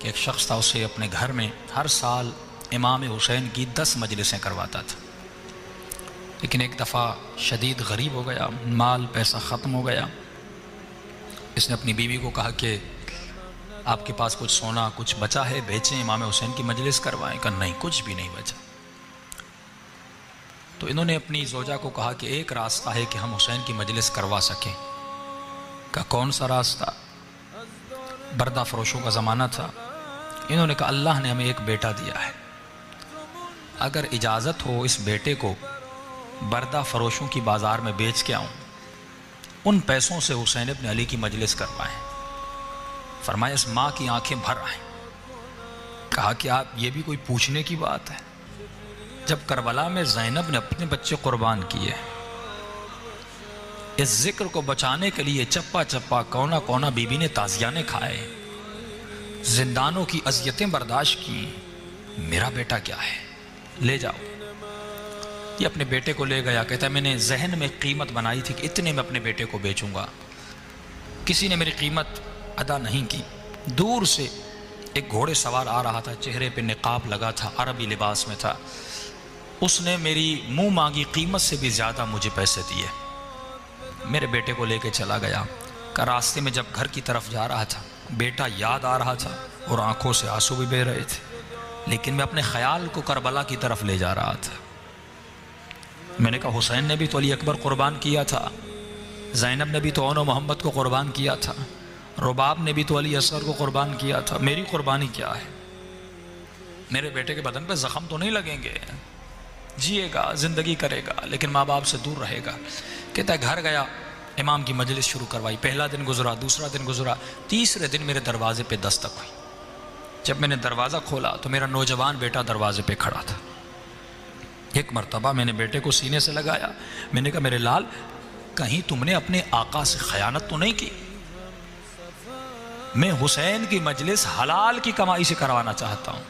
کہ ایک شخص تھا، اسے اپنے گھر میں ہر سال امام حسین کی 10 مجلسیں کرواتا تھا، لیکن ایک دفعہ شدید غریب ہو گیا، مال پیسہ ختم ہو گیا۔ اس نے اپنی بیوی کو کہا کہ آپ کے پاس کچھ سونا کچھ بچا ہے، بیچیں، امام حسین کی مجلس کروائیں۔ کہا نہیں، کچھ بھی نہیں بچا۔ تو انہوں نے اپنی زوجہ کو کہا کہ ایک راستہ ہے کہ ہم حسین کی مجلس کروا سکیں۔ کہا کون سا راستہ؟ بردہ فروشوں کا زمانہ تھا۔ انہوں نے کہا اللہ نے ہمیں ایک بیٹا دیا ہے، اگر اجازت ہو اس بیٹے کو بردہ فروشوں کی بازار میں بیچ کے آؤں، ان پیسوں سے حسین ابن علی کی مجلس کروائیں۔ فرمایا اس ماں کی آنکھیں بھر آئیں۔ کہا کہ آپ یہ بھی کوئی پوچھنے کی بات ہے؟ جب کربلا میں زینب نے اپنے بچے قربان کیے، اس ذکر کو بچانے کے لیے چپا چپا کونا کونا بی بی نے تازیانے کھائے، زندانوں کی اذیتیں برداشت کی، میرا بیٹا کیا ہے، لے جاؤ۔ یہ اپنے بیٹے کو لے گیا، کہتا ہے میں نے ذہن میں قیمت بنائی تھی کہ اتنے میں اپنے بیٹے کو بیچوں گا، کسی نے میری قیمت ادا نہیں کی۔ دور سے ایک گھوڑے سوار آ رہا تھا، چہرے پہ نقاب لگا تھا، عربی لباس میں تھا، اس نے میری منہ مانگی قیمت سے بھی زیادہ مجھے پیسے دیے، میرے بیٹے کو لے کے چلا گیا۔ کہ راستے میں جب گھر کی طرف جا رہا تھا، بیٹا یاد آ رہا تھا اور آنکھوں سے آنسو بھی بہہ رہے تھے، لیکن میں اپنے خیال کو کربلا کی طرف لے جا رہا تھا۔ میں نے کہا حسین نے بھی تو علی اکبر قربان کیا تھا، زینب نے بھی تو اون و محمد کو قربان کیا تھا، رباب نے بھی تو علی اصغر کو قربان کیا تھا، میری قربانی کیا ہے؟ میرے بیٹے کے بدن پہ زخم تو نہیں لگیں گے، جیے گا، زندگی کرے گا، لیکن ماں باپ سے دور رہے گا۔ کہتا ہے گھر گیا، امام کی مجلس شروع کروائی، پہلا دن گزرا، دوسرا دن گزرا، تیسرے دن میرے دروازے پہ دستک ہوئی۔ جب میں نے دروازہ کھولا تو میرا نوجوان بیٹا دروازے پہ کھڑا تھا۔ ایک مرتبہ میں نے بیٹے کو سینے سے لگایا، میں نے کہا میرے لال، کہیں تم نے اپنے آقا سے خیانت تو نہیں کی؟ میں حسین کی مجلس حلال کی کمائی سے کروانا چاہتا ہوں،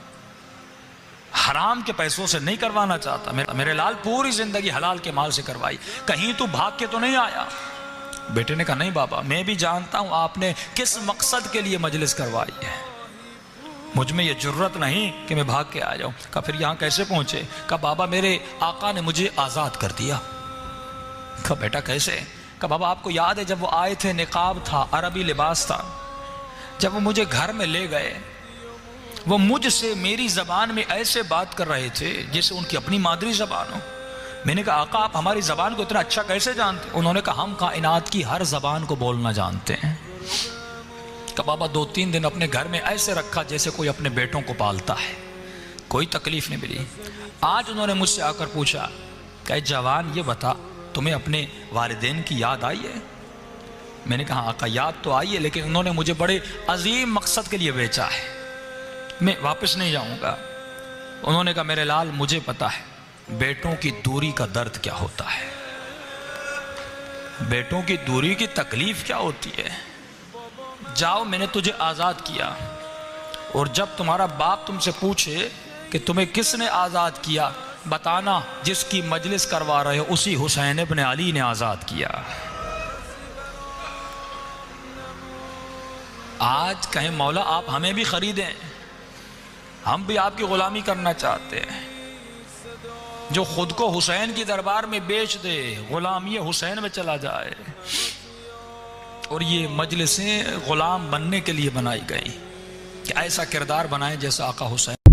حرام کے پیسوں سے نہیں کروانا چاہتا۔ میرے لال پوری زندگی حلال کے مال سے کروائی، کہیں تو بھاگ کے تو نہیں آیا؟ بیٹے نے کہا نہیں بابا، میں بھی جانتا ہوں آپ نے کس مقصد کے لیے مجلس کروائی ہے، مجھ میں یہ جرت نہیں کہ میں بھاگ کے آ جاؤں۔ کہا پھر یہاں کیسے پہنچے؟ کہا بابا میرے آقا نے مجھے آزاد کر دیا۔ کہا بیٹا کیسے؟ کہا بابا آپ کو یاد ہے جب وہ آئے تھے، نقاب تھا، عربی لباس تھا، جب وہ مجھے گھر میں لے گئے، وہ مجھ سے میری زبان میں ایسے بات کر رہے تھے جیسے ان کی اپنی مادری زبان ہو۔ میں نے کہا آقا آپ ہماری زبان کو اتنا اچھا کیسے جانتے؟ انہوں نے کہا ہم کائنات کی ہر زبان کو بولنا جانتے ہیں۔ کہ بابا 2-3 دن اپنے گھر میں ایسے رکھا جیسے کوئی اپنے بیٹوں کو پالتا ہے، کوئی تکلیف نہیں ملی۔ آج انہوں نے مجھ سے آ کر پوچھا کہ جوان یہ بتا تمہیں اپنے والدین کی یاد آئی ہے؟ میں نے کہا آقا یاد تو آئی ہے، لیکن انہوں نے مجھے بڑے عظیم مقصد کے لیے بیچا ہے، میں واپس نہیں جاؤں گا۔ انہوں نے کہا میرے لال مجھے پتا ہے بیٹوں کی دوری کا درد کیا ہوتا ہے، بیٹوں کی دوری کی تکلیف کیا ہوتی ہے، جاؤ میں نے تجھے آزاد کیا، اور جب تمہارا باپ تم سے پوچھے کہ تمہیں کس نے آزاد کیا، بتانا جس کی مجلس کروا رہے ہو اسی حسین ابن علی نے آزاد کیا۔ آج کہیں مولا آپ ہمیں بھی خریدیں، ہم بھی آپ کی غلامی کرنا چاہتے ہیں۔ جو خود کو حسین کی دربار میں بیچ دے، غلامی حسین میں چلا جائے، اور یہ مجلسیں غلام بننے کے لیے بنائی گئی کہ ایسا کردار بنائیں جیسا آقا حسین